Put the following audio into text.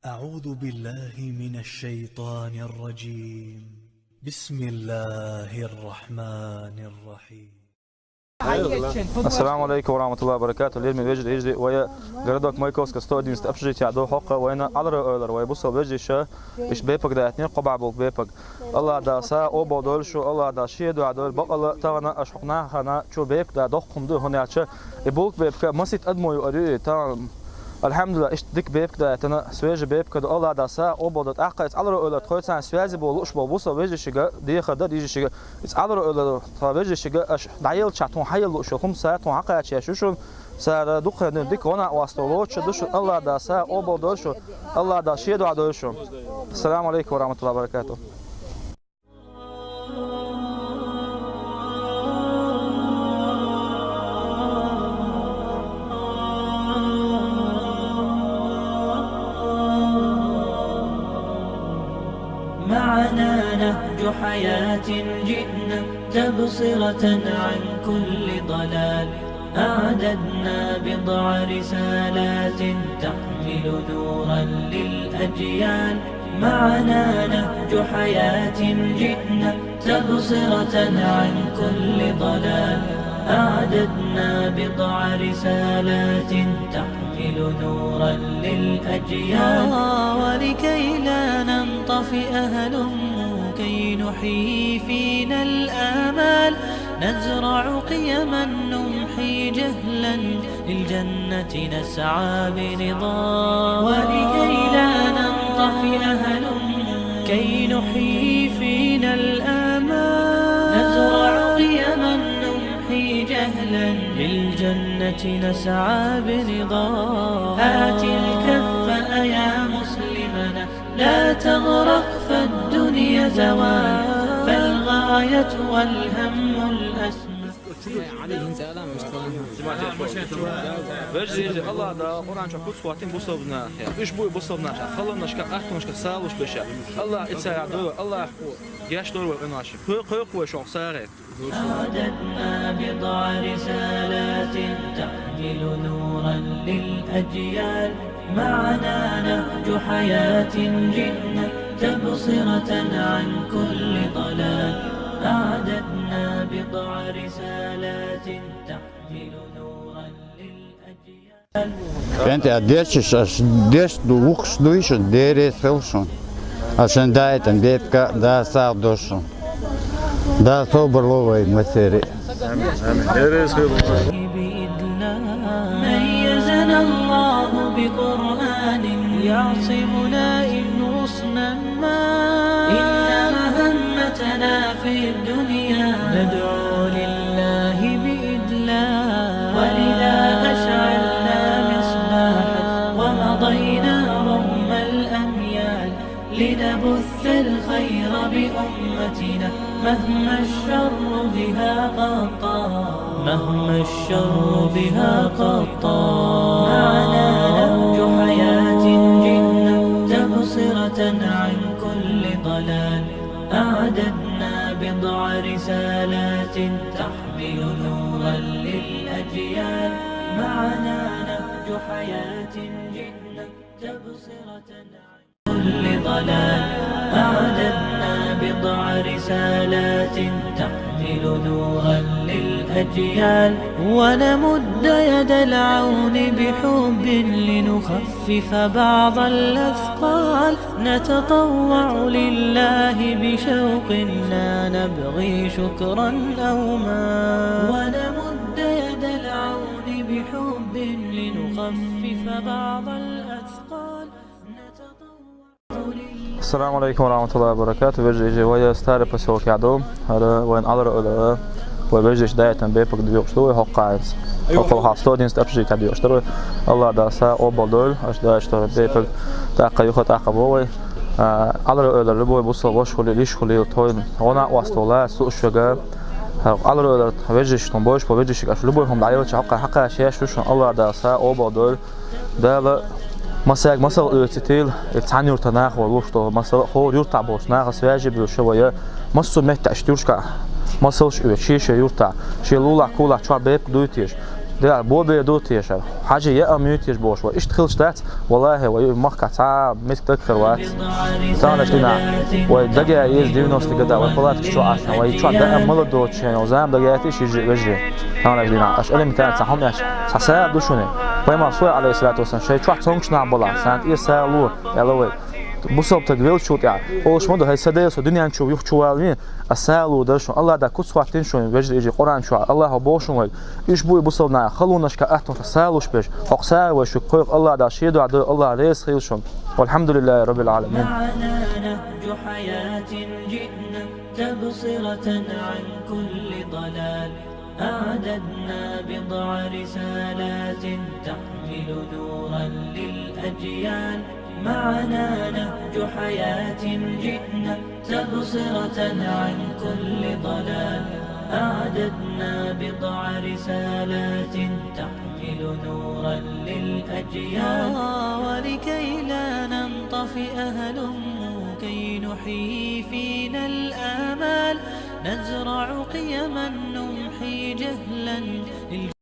أعوذ بالله من الشيطان الرجيم. بسم الله الرحمن الرحيم. السلام عليكم ورحمة الله وبركاته. اليوم بيجري يجري ويا جردك مايكوس كستودين استبشرت يعدو حقه وين على أولر ويبص بيجري شا إيش بيبق ده اثنين قبع بوك بيبق الله دا سا أو بدول شو الله دا شيء دو عدول بق الله تانا أشحنا هنا شو بيبق ده ضخم ده هنا عشان يبوك بيبق ما سيت أدمو يقري تا الحمد لله إيش ديك بيبق ده تنا سويج بيبق ده الله دا سا أو بدول أحقق على أولر تخيل سان سويز بولوش ببص بيجري شجع دي خدر دي شجع على أولر فبيجري شجع أش دعيل شاتون حيل شو خم ساعات وحقق شيء شو سر دخل نديك هنا واستولوش دش الله دا سا أو بدول شو الله دا شيء دو عدول شو. السلام عليكم ورحمة الله وبركاته. معنا نهج حياة جئنا تبصرة عن كل ضلال أعددنا بضع رسالات تحمل نورا للأجيال معنا نهج حياة جئنا تبصرة عن كل ضلال أعددنا بضع رسالات تحمل نورا للأجيال ولكي لا ننطفئ هلموا كي نحيي فينا الآمال نزرع قيما نمحي جهلا للجنة نسعى برضا ولكي لا ننطفئ هلموا كي نحيي فينا الآمال نزرع قيما نمحي جهلا للجنة نسعى برضا هات الكف يا مسلمنا لا تغرق فالدنيا زوال فالغاية والهم الأسمى عليهم سلام بيجري الله دا قرآن شكوت سواتين بوصلنا إيش بوي بوصلنا خلنا شكا أحكم شكا سالوش بشا الله إتساعدوا الله جاش دور والناشي قوق وشوق سارت أعددنا بضع رسالات تحمل نورا للأجيال معنا نهج حياة جئنا تبصرة عن كل ضلال أعددنا بضع رسالات تحمل نورا للأجيال أنت ديش دوخش دويش ديريس خلشون عشان دايتن بيبكا دا صعب دوشون دا صبر لوي مسيري ميزنا الله بقرآن يعصمنا إن وصنا ما إن مهمتنا في الدنيا ندعو لله بإدلال ولذا أشعلنا مصباحا ومضينا رغم الأميال لنبث الخير بأمتنا مهما الشر بها قطع مهما الشر بها قطع معنا نهج حياة جئنا تبصرة عن كل ضلال أعددنا بضع رسالات تحمل نورا للأجيال معنا نهج حياة جئنا تبصرة عن كل ضلال أعددنا بضع رسالات تحمل نورا للأجيال ونمد يد العون بحب لنخفف بعض الأثقال نتطوع لله بشوق لا نبغي شكرا أو ما ونمد يد العون بحب لنخفف بعض الأثقال السلام عليكم ورحمة الله وبركاته. بيجري يجي ويا ستار بسوق يعدوم هذا وين على أولر وبيجري داية بيبق ديوشتوي حقائق حقوق هاستودين استبشري تديوشتوي الله دا سا أو بدول أش دا اشتري بيبق تاقي يخط أقبوي على أولر لبوي بوصل وش خلي ليش خلي توين هنا واستولا سوق شجع على أولر بيجري شتون بوش بيجري شجع شو لبوي هم دعيو حق أشياء شو الله دا سا أو بدول ده مثلا التيل التعني يرتناخ والوشطه مثلا خور يرتع بوسناخ سواجب شويه مصو مت اشتورشكا مصلش شي يرتع شي لولا كولا تشا بيب دوتيش ده بوبي دوتيش حاجة يا أميوتيش بوش وإيش تخلش تات والله ويمخك تعب مسك تكثر وقت تانا شلنا ودقة يز دينوس تقدر وطلعت شو عشان ويشوا ده أمل دوتش يعني وزام دقيقتي شيء بجري تانا شلنا أشأل متان صحهم ياش ساسا دوشونه فما صوي عليه الصلاة والسلام شيء شو تونش نعبلا سانت إيسالو يلوي بصوب تقبل شو يعني أول شو ده هاي سدايس الدنيا نشوف يخشوالين السالو ده شو الله ده كوس وقتين شو بجري يجي قرآن شو الله بوشون إيش بوي بصوبنا خلوناش كأحتم السالوش بيش أقسى وشو قيق الله ده شيء ده الله ريس خيلشون والحمد لله رب العالمين. معنا نهج حياة جئنا تبصرة عن كل ضلال أعددنا بضع رسالات تحمل نورا للأجيال معنا نهج حياة جئنا تبصرة عن كل ضلال أعددنا بضع رسالات تحمل نورا للأجيال ولكي لا ننطفئ هلم كي نحيي فينا الآمال نزرع قيما نمحي جهلا